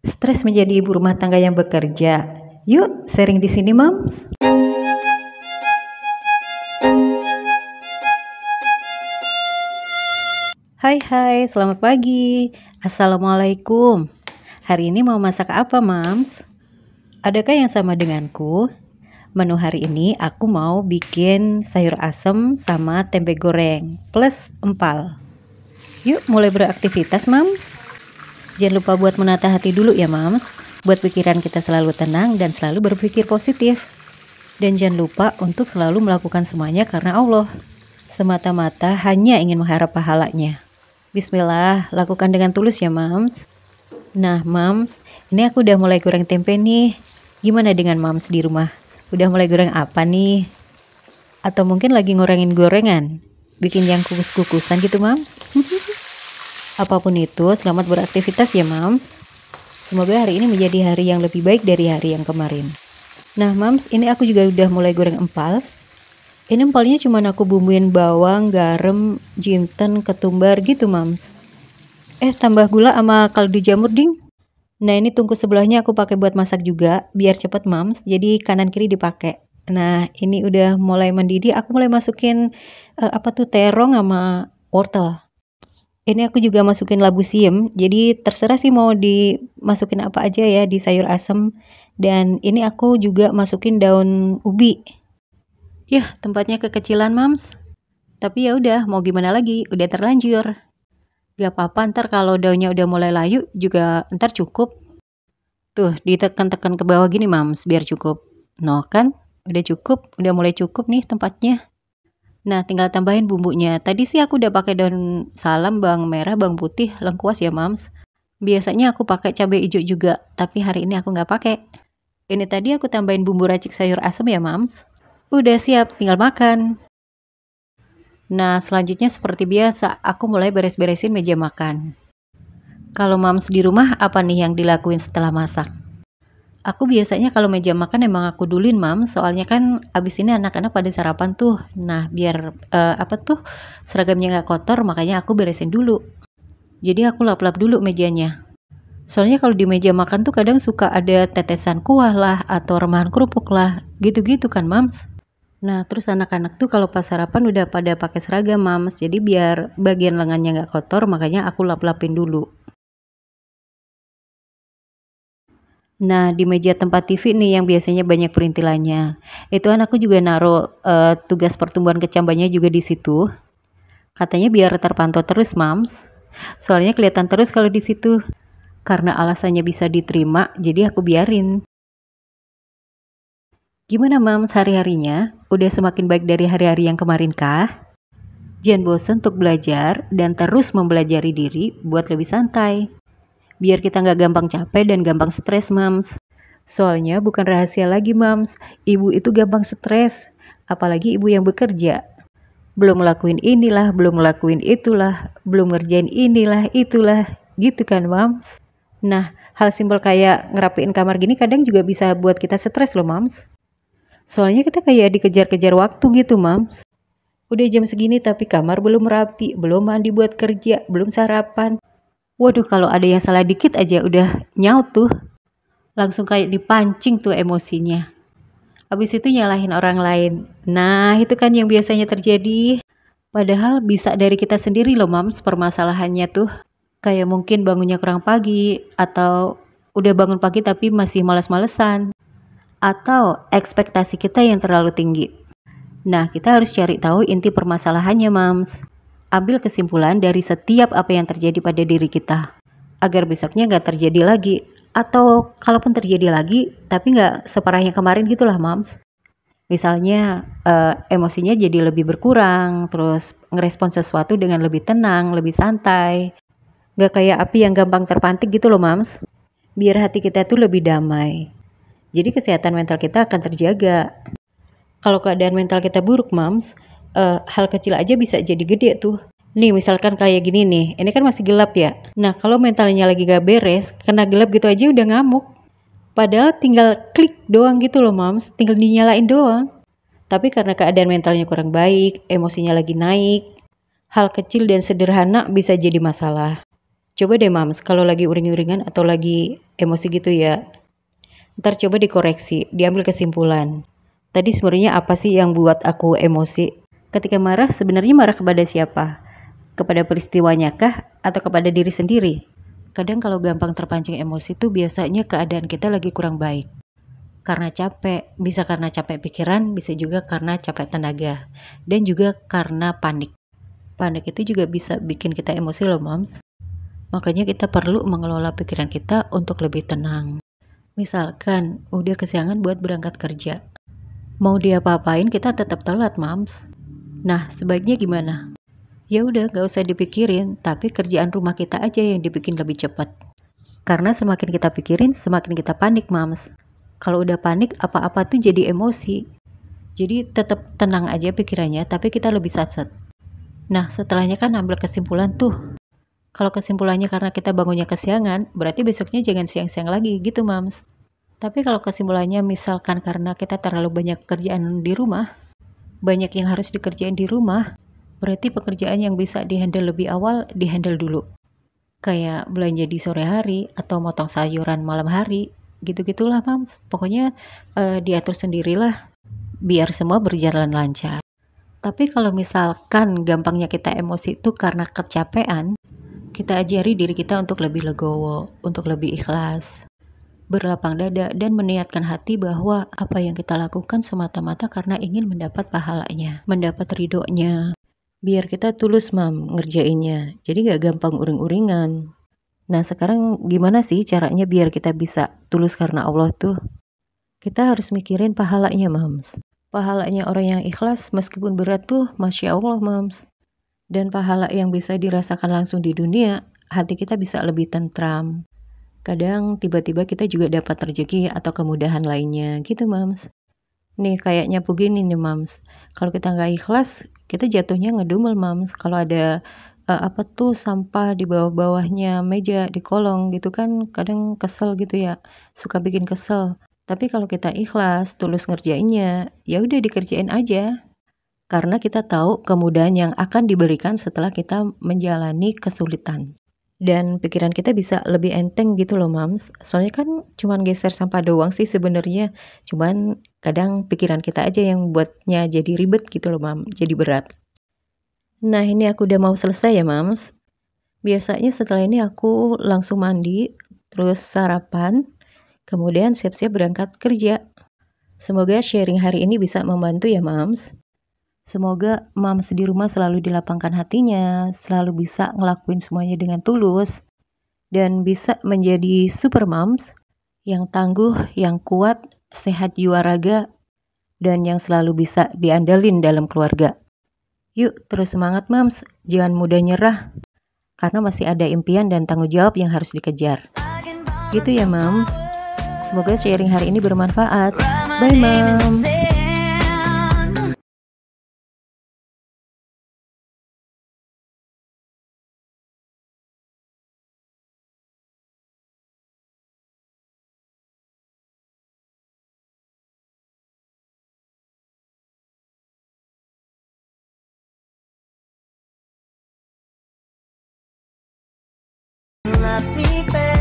Stres menjadi ibu rumah tangga yang bekerja. Yuk, sharing di sini, Moms. Hai, selamat pagi. Assalamualaikum. Hari ini mau masak apa, Moms? Adakah yang sama denganku? Menu hari ini aku mau bikin sayur asem sama tempe goreng plus empal. Yuk, mulai beraktivitas, Moms. Jangan lupa buat menata hati dulu ya, Moms. Buat pikiran kita selalu tenang dan selalu berpikir positif. Dan jangan lupa untuk selalu melakukan semuanya karena Allah. Semata-mata hanya ingin mengharap pahalanya. Bismillah, lakukan dengan tulus ya, Moms. Nah, Moms, ini aku udah mulai goreng tempe nih. Gimana dengan Moms di rumah? Udah mulai goreng apa nih? Atau mungkin lagi ngorengin gorengan? Bikin yang kukus-kukusan gitu, Moms? Apapun itu, selamat beraktivitas ya, Moms. Semoga hari ini menjadi hari yang lebih baik dari hari yang kemarin. Nah, Moms, ini aku juga udah mulai goreng empal. Ini empalnya cuma aku bumbuin bawang, garam, jinten, ketumbar gitu, Moms. Tambah gula sama kaldu jamur, ding. Nah, ini tungku sebelahnya aku pakai buat masak juga, biar cepet, Moms. Jadi kanan kiri dipakai. Nah, ini udah mulai mendidih, aku mulai masukin terong sama wortel. Ini aku juga masukin labu siam, jadi terserah sih mau dimasukin apa aja ya di sayur asem. Dan ini aku juga masukin daun ubi. Yah, tempatnya kekecilan, Moms. Tapi ya udah, mau gimana lagi, udah terlanjur. Gak apa-apa, ntar kalau daunnya udah mulai layu juga ntar cukup. Tuh, ditekan-tekan ke bawah gini, Moms, biar cukup. Noh kan, udah cukup, udah mulai cukup nih tempatnya. Nah, tinggal tambahin bumbunya. Tadi sih aku udah pakai daun salam, bawang merah, bawang putih, lengkuas ya, Moms. Biasanya aku pakai cabai hijau juga, tapi hari ini aku nggak pakai. Ini tadi aku tambahin bumbu racik sayur asem ya, Moms. Udah siap, tinggal makan. Nah, selanjutnya seperti biasa, aku mulai beres-beresin meja makan. Kalau Moms di rumah, apa nih yang dilakuin setelah masak? Aku biasanya kalau meja makan emang aku duluin, Moms, soalnya kan abis ini anak-anak pada sarapan tuh. Nah, biar seragamnya nggak kotor, makanya aku beresin dulu. Jadi aku lap-lap dulu mejanya. Soalnya kalau di meja makan tuh kadang suka ada tetesan kuah lah atau remahan kerupuk lah, gitu-gitu kan, Moms. Nah, terus anak-anak tuh kalau pas sarapan udah pada pakai seragam, Moms. Jadi biar bagian lengannya nggak kotor, makanya aku lap-lapin dulu. Nah, di meja tempat TV nih yang biasanya banyak perintilannya. Itu aku juga naruh tugas pertumbuhan kecambahnya juga di situ. Katanya biar terpantau terus, Moms. Soalnya kelihatan terus kalau di situ. Karena alasannya bisa diterima, jadi aku biarin. Gimana, Moms, hari-harinya? Udah semakin baik dari hari-hari yang kemarin kah? Jangan bosan untuk belajar dan terus mempelajari diri buat lebih santai. Biar kita nggak gampang capek dan gampang stres, Moms. Soalnya bukan rahasia lagi, Moms. Ibu itu gampang stres. Apalagi ibu yang bekerja. Belum ngelakuin inilah, belum ngelakuin itulah, belum ngerjain inilah, itulah. Gitu kan, Moms? Nah, hal simpel kayak ngerapiin kamar gini kadang juga bisa buat kita stres loh, Moms. Soalnya kita kayak dikejar-kejar waktu gitu, Moms. Udah jam segini tapi kamar belum rapi, belum mandi buat kerja, belum sarapan. Waduh, kalau ada yang salah dikit aja udah nyaut tuh. Langsung kayak dipancing tuh emosinya. Habis itu nyalahin orang lain. Nah, itu kan yang biasanya terjadi. Padahal bisa dari kita sendiri loh, Moms, permasalahannya tuh. Kayak mungkin bangunnya kurang pagi, atau udah bangun pagi tapi masih males-malesan. Atau ekspektasi kita yang terlalu tinggi. Nah, kita harus cari tahu inti permasalahannya, Moms. Ambil kesimpulan dari setiap apa yang terjadi pada diri kita, agar besoknya nggak terjadi lagi, atau kalaupun terjadi lagi, tapi nggak separah yang kemarin gitulah, Moms. Misalnya emosinya jadi lebih berkurang, terus ngerespon sesuatu dengan lebih tenang, lebih santai, nggak kayak api yang gampang terpantik gitu loh, Moms. Biar hati kita tuh lebih damai. Jadi kesehatan mental kita akan terjaga. Kalau keadaan mental kita buruk, Moms, hal kecil aja bisa jadi gede tuh. Nih misalkan kayak gini nih, ini kan masih gelap ya. Nah kalau mentalnya lagi gak beres, kena gelap gitu aja udah ngamuk. Padahal tinggal klik doang gitu loh, Moms, tinggal dinyalain doang. Tapi karena keadaan mentalnya kurang baik, emosinya lagi naik, hal kecil dan sederhana bisa jadi masalah. Coba deh Mams, kalau lagi uring-uringan atau lagi emosi gitu ya, ntar coba dikoreksi, diambil kesimpulan. Tadi sebenarnya apa sih yang buat aku emosi? Ketika marah, sebenarnya marah kepada siapa? Kepada peristiwanya kah? Atau kepada diri sendiri? Kadang kalau gampang terpancing emosi tuh biasanya keadaan kita lagi kurang baik. Karena capek, bisa karena capek pikiran, bisa juga karena capek tenaga. Dan juga karena panik. Panik itu juga bisa bikin kita emosi loh Moms. Makanya kita perlu mengelola pikiran kita untuk lebih tenang. Misalkan udah kesiangan buat berangkat kerja. Mau diapa-apain kita tetap telat Moms. Nah sebaiknya gimana? Ya udah gak usah dipikirin, tapi kerjaan rumah kita aja yang dibikin lebih cepat. Karena semakin kita pikirin, semakin kita panik Moms. Kalau udah panik, apa-apa tuh jadi emosi. Jadi tetap tenang aja pikirannya, tapi kita lebih satset. Nah setelahnya kan ambil kesimpulan tuh. Kalau kesimpulannya karena kita bangunnya kesiangan, berarti besoknya jangan siang-siang lagi gitu Mams. Tapi kalau kesimpulannya misalkan karena kita terlalu banyak kerjaan di rumah, banyak yang harus dikerjain di rumah, berarti pekerjaan yang bisa dihandle lebih awal, dihandle dulu. Kayak belanja di sore hari, atau motong sayuran malam hari, gitu-gitulah Mams. Pokoknya diatur sendirilah, biar semua berjalan lancar. Tapi kalau misalkan gampangnya kita emosi itu karena kecapean, kita ajari diri kita untuk lebih legowo, untuk lebih ikhlas, berlapang dada, dan meniatkan hati bahwa apa yang kita lakukan semata-mata karena ingin mendapat pahalanya, mendapat ridhonya. Biar kita tulus ngerjainnya, jadi gak gampang uring-uringan. Nah sekarang gimana sih caranya biar kita bisa tulus karena Allah tuh? Kita harus mikirin pahalanya Mams. Pahalanya orang yang ikhlas meskipun berat tuh Masya Allah Mams. Dan pahala yang bisa dirasakan langsung di dunia, hati kita bisa lebih tentram. Kadang tiba-tiba kita juga dapat rezeki atau kemudahan lainnya gitu Mams. Nih kayaknya begini nih Mams, kalau kita nggak ikhlas, kita jatuhnya ngedumel Mams. Kalau ada apa tuh sampah di bawah-bawahnya meja di kolong gitu kan, kadang kesel gitu ya, suka bikin kesel. Tapi kalau kita ikhlas, tulus ngerjainnya, ya udah dikerjain aja. Karena kita tahu kemudahan yang akan diberikan setelah kita menjalani kesulitan. Dan pikiran kita bisa lebih enteng gitu loh Mams. Soalnya kan cuman geser sampah doang sih sebenarnya. Cuman kadang pikiran kita aja yang buatnya jadi ribet gitu loh Mams. Jadi berat. Nah ini aku udah mau selesai ya Mams. Biasanya setelah ini aku langsung mandi, terus sarapan, kemudian siap-siap berangkat kerja. Semoga sharing hari ini bisa membantu ya Mams. Semoga Mams di rumah selalu dilapangkan hatinya, selalu bisa ngelakuin semuanya dengan tulus, dan bisa menjadi super Mams yang tangguh, yang kuat, sehat jiwa raga, dan yang selalu bisa diandalin dalam keluarga. Yuk terus semangat Mams, jangan mudah nyerah, karena masih ada impian dan tanggung jawab yang harus dikejar. Gitu ya Mams, semoga sharing hari ini bermanfaat. Bye Mams. Love me better.